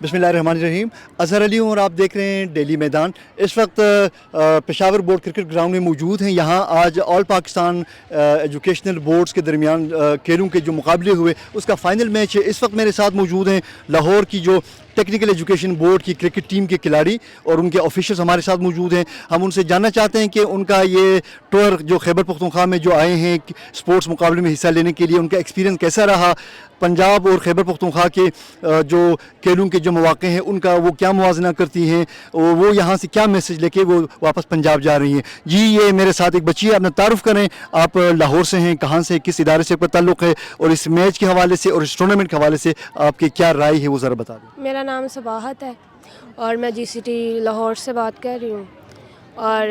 बिस्मिल्लाहिर्रहमानिर्रहीम। अज़हर अली हूँ और आप देख रहे हैं डेली मैदान। इस वक्त पेशावर बोर्ड क्रिकेट ग्राउंड में मौजूद हैं। यहाँ आज ऑल पाकिस्तान एजुकेशनल बोर्ड्स के दरमियान खेलों के जो मुकाबले हुए उसका फ़ाइनल मैच है। इस वक्त मेरे साथ मौजूद हैं लाहौर की जो टेक्निकल एजुकेशन बोर्ड की क्रिकेट टीम के खिलाड़ी और उनके ऑफिशियल्स हमारे साथ मौजूद हैं। हम उनसे जानना चाहते हैं कि उनका ये टूर जो खैबर पख्तूनख्वा में जो आए हैं स्पोर्ट्स मुकाबले में हिस्सा लेने के लिए, उनका एक्सपीरियंस कैसा रहा। पंजाब और खैबर पख्तूनख्वा के जो खेलों के जो मौक़े हैं उनका वो क्या मुवाजना करती हैं, वो यहाँ से क्या मैसेज लेके वो वापस पंजाब जा रही हैं। जी, ये मेरे साथ एक बच्ची है, अपना तारुफ़ करें। आप लाहौर से हैं, कहाँ से, किस इदारे से आपका ताल्लुक़ है और इस मैच के हवाले से और इस टूर्नामेंट के हवाले से आपकी क्या राय है वो ज़रा बता दें। मेरा नाम सबाहत है और मैं जीसीटी लाहौर से बात कर रही हूँ और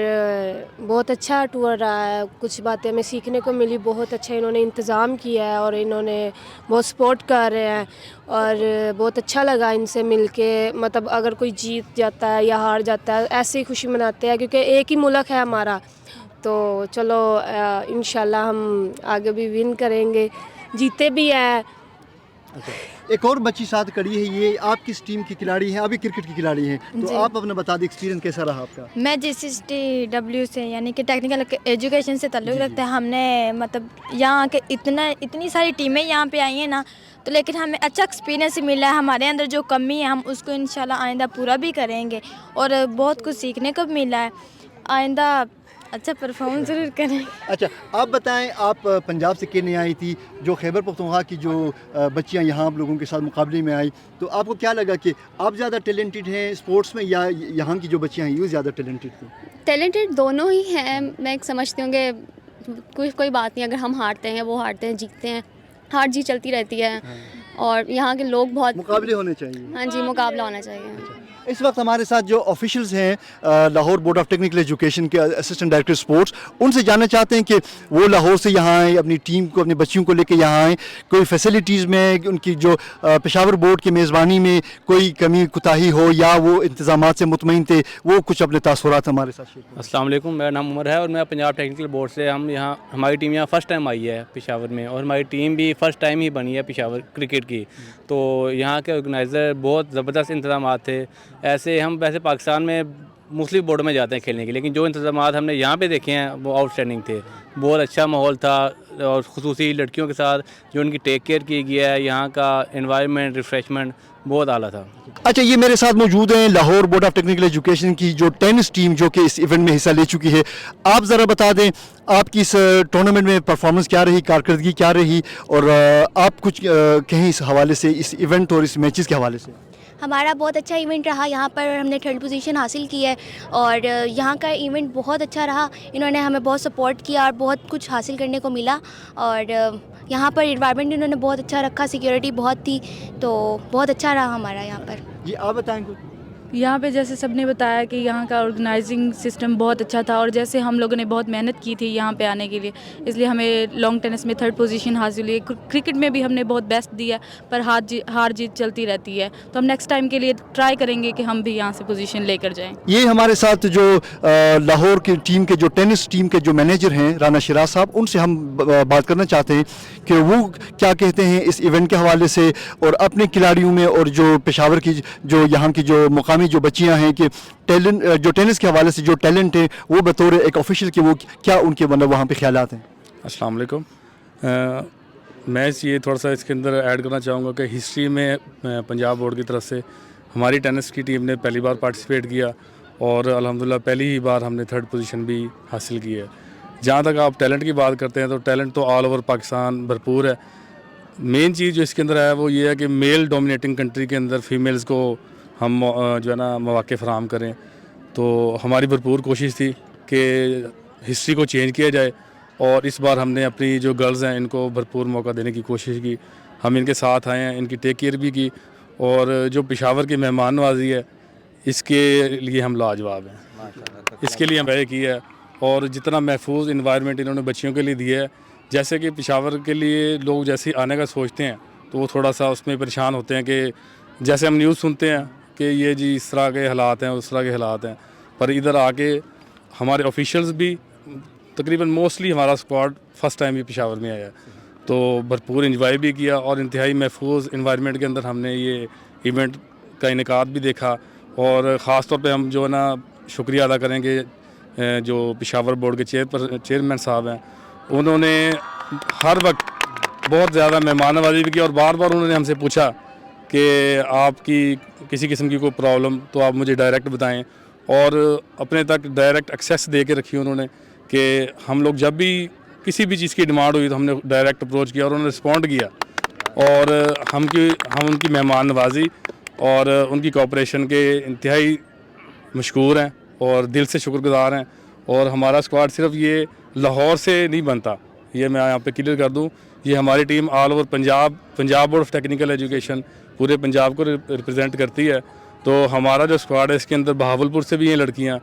बहुत अच्छा टूर रहा है। कुछ बातें हमें सीखने को मिली, बहुत अच्छा इन्होंने इंतज़ाम किया है और इन्होंने बहुत सपोर्ट कर रहे हैं और बहुत अच्छा लगा इनसे मिलके। मतलब अगर कोई जीत जाता है या हार जाता है ऐसे ही खुशी मनाते हैं क्योंकि एक ही मुल्क है हमारा। तो चलो इंशाल्लाह हम आगे भी विन करेंगे, जीते भी हैं। अच्छा, एक और बच्ची साथ खड़ी है, ये आप किस टीम की खिलाड़ी हैं? अभी क्रिकेट की खिलाड़ी हैं, तो आप अपना बता दें एक्सपीरियंस कैसा रहा आपका। मैं जीसीटी से यानी कि टेक्निकल एजुकेशन से ताल्लुक़ रखते हैं। हमने मतलब यहाँ के इतनी सारी टीमें यहाँ पे आई हैं ना, तो लेकिन हमें अच्छा एक्सपीरियंस मिला है। हमारे अंदर जो कमी है हम उसको इंशाल्लाह आइंदा पूरा भी करेंगे और बहुत कुछ सीखने को मिला है। आइंदा अच्छा परफॉर्मेंस ज़रूर करें। अच्छा, आप बताएं, आप पंजाब से कितने आई थी, जो खैबर पख्तूनख्वा की जो बच्चियां यहाँ आप लोगों के साथ मुकाबले में आई, तो आपको क्या लगा कि आप ज़्यादा टैलेंटेड हैं स्पोर्ट्स में या यहाँ की जो बच्चियां हैं ये ज़्यादा टैलेंटेड थी? टैलेंटेड दोनों ही हैं। मैं समझती हूँ कि कोई बात नहीं, अगर हम हारते हैं वो हारते हैं, जीतते हैं, हार जीत चलती रहती है। और यहाँ के लोग बहुत मुकाबले होने चाहिए। हाँ जी, मुकाबला होना चाहिए। इस वक्त हमारे साथ जो ऑफिशियल्स हैं Lahore board of technical education के असिस्टेंट डायरेक्टर स्पोर्ट्स, उनसे जानना चाहते हैं कि वो लाहौर से यहाँ आए, अपनी टीम को, अपनी बच्चियों को लेकर यहाँ आए, कोई फैसिलिटीज़ में उनकी जो पेशावर बोर्ड की मेज़बानी में कोई कमी कुताही हो या वो इंतज़ामात से मुतमईन थे, वो कुछ अपने तासुरात हमारे साथ शेयर करें। अस्सलाम वालेकुम, मेरा नाम उमर है और मैं पंजाब टेक्निकल बोर्ड से। हम यहाँ, हमारी टीम यहाँ फ़र्स्ट टाइम आई है पेशावर में और हमारी टीम भी फ़र्स्ट टाइम ही बनी है पेशावर क्रिकेट की। तो यहाँ के ऑर्गेनाइज़र बहुत ज़बरदस्त इंतज़ाम थे। ऐसे हम वैसे पाकिस्तान में मुख्तलिफ बोर्ड में जाते हैं खेलने के, लेकिन जो इंतज़ाम हमने यहाँ पे देखे हैं वो आउटस्टैंडिंग थे। बहुत अच्छा माहौल था और ख़ुसूसी लड़कियों के साथ जो उनकी टेक केयर की गया है, यहाँ का एनवायरनमेंट, रिफ़्रेशमेंट बहुत आला था। अच्छा, ये मेरे साथ मौजूद हैं Lahore board of technical education की जो टेनिस टीम जो कि इस इवेंट में हिस्सा ले चुकी है। आप ज़रा बता दें आपकी इस टूर्नामेंट में परफॉर्मेंस क्या रही, कारकर्दगी क्या रही और आप कुछ कहें इस हवाले से, इस इवेंट और इस मैचेस के हवाले से। हमारा बहुत अच्छा इवेंट रहा। यहाँ पर हमने 3rd पोजीशन हासिल की है और यहाँ का इवेंट बहुत अच्छा रहा। इन्होंने हमें बहुत सपोर्ट किया और बहुत कुछ हासिल करने को मिला और यहाँ पर एनवायरनमेंट इन्होंने बहुत अच्छा रखा, सिक्योरिटी बहुत थी, तो बहुत अच्छा रहा हमारा यहाँ पर। जी, आप बताएं कुछ। यहाँ पे जैसे सबने बताया कि यहाँ का ऑर्गेनाइजिंग सिस्टम बहुत अच्छा था और जैसे हम लोगों ने बहुत मेहनत की थी यहाँ पे आने के लिए, इसलिए हमें लॉन्ग टेनिस में 3rd पोजीशन हासिल हुई। क्रिकेट में भी हमने बहुत बेस्ट दिया, पर हार जीत चलती रहती है, तो हम नेक्स्ट टाइम के लिए ट्राई करेंगे कि हम भी यहाँ से पोजीशन लेकर जाएँ। ये हमारे साथ जो लाहौर की टीम के जो टेनिस टीम के जो मैनेजर हैं राना शिराज साहब, उनसे हम बात करना चाहते हैं कि वो क्या कहते हैं इस इवेंट के हवाले से और अपने खिलाड़ियों में और जो पेशावर की जो यहाँ की जो मुकामी जो बच्चियां हैं कि टैलेंट जो टेनिस के हवाले से जो टैलेंट है वो बतौर एक ऑफिशियल के वो क्या उनके मतलब वहाँ पे ख्यालात हैं। अस्सलाम वालेकुम। मैं ये थोड़ा सा इसके अंदर ऐड करना चाहूँगा कि हिस्ट्री में पंजाब बोर्ड की तरफ से हमारी टेनिस की टीम ने पहली बार पार्टिसिपेट किया और अल्हम्दुलिल्लाह पहली ही बार हमने 3rd पोजीशन भी हासिल की है। जहाँ तक आप टैलेंट की बात करते हैं तो टैलेंट तो ऑल ओवर पाकिस्तान भरपूर है। मेन चीज़ जो इसके अंदर है वो ये है कि मेल डोमिनेटिंग कंट्री के अंदर फीमेल्स को हम जो है ना मौक़े फ़राहम करें, तो हमारी भरपूर कोशिश थी कि हिस्ट्री को चेंज किया जाए और इस बार हमने अपनी जो गर्ल्स हैं इनको भरपूर मौका देने की कोशिश की। हम इनके साथ आए हैं, इनकी टेक केयर भी की और जो पेशावर की मेहमान नवाजी है इसके लिए हम लाजवाब हैं, इसके लिए हम तय किया है। और जितना महफूज इन्वायरमेंट इन्होंने बच्चियों के लिए दिया है, जैसे कि पेशावर के लिए लोग जैसे आने का सोचते हैं तो वो थोड़ा सा उसमें परेशान होते हैं कि जैसे हम न्यूज़ सुनते हैं कि ये जी इस तरह के हालात हैं, उस तरह के हालात हैं, पर इधर आके हमारे ऑफिशियल्स भी तकरीबन मोस्टली हमारा स्क्वाड फ़र्स्ट टाइम ही पेशावर में आया है, तो भरपूर इंजॉय भी किया और इंतहाई महफूज इन्वायरमेंट के अंदर हमने ये इवेंट का इनेकाद भी देखा, और ख़ास तौर पे हम जो है ना शुक्रिया अदा करेंगे जो पेशावर बोर्ड के चेयरमैन साहब हैं, उन्होंने हर वक्त बहुत ज़्यादा मेहमान नवाजी भी की, और बार बार उन्होंने हमसे पूछा कि आपकी किसी किस्म की कोई प्रॉब्लम तो आप मुझे डायरेक्ट बताएं, और अपने तक डायरेक्ट एक्सेस दे के रखी उन्होंने कि हम लोग जब भी किसी भी चीज़ की डिमांड हुई तो हमने डायरेक्ट अप्रोच किया और उन्होंने रिस्पॉन्ड किया, और हम उनकी मेहमान नवाजी और उनकी कोऑपरेशन के इंतहाई मशकूर हैं और दिल से शुक्रगुजार हैं। और हमारा स्क्वाड सिर्फ ये लाहौर से नहीं बनता, ये मैं यहाँ पे क्लियर कर दूँ, ये हमारी team all over Punjab board of technical education पूरे पंजाब को रिप्रेजेंट करती है। तो हमारा जो स्क्वाड है इसके अंदर बहावलपुर से भी हैं लड़कियाँ,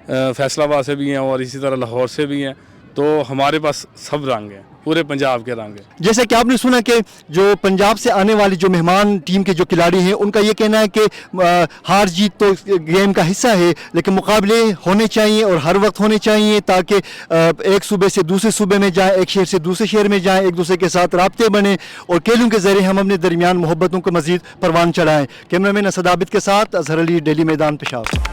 फैसलाबाद से भी हैं, और इसी तरह लाहौर से भी हैं। तो हमारे पास सब रंग हैं, पूरे पंजाब के रंग हैं। जैसे कि आपने सुना कि जो पंजाब से आने वाले जो मेहमान टीम के जो खिलाड़ी हैं उनका ये कहना है कि हार जीत तो गेम का हिस्सा है, लेकिन मुकाबले होने चाहिए और हर वक्त होने चाहिए, ताकि एक सूबे से दूसरे सूबे में जाएं, एक शहर से दूसरे शहर में जाएं, एक दूसरे के साथ राब्ते बने, और खेलों के ज़रिए हम अपने दरमियान मोहब्बतों को मज़ीद परवान चढ़ाएँ। कैमरामैन असद आबिद के साथ अजहर अली, डेली मैदान, पेशावर।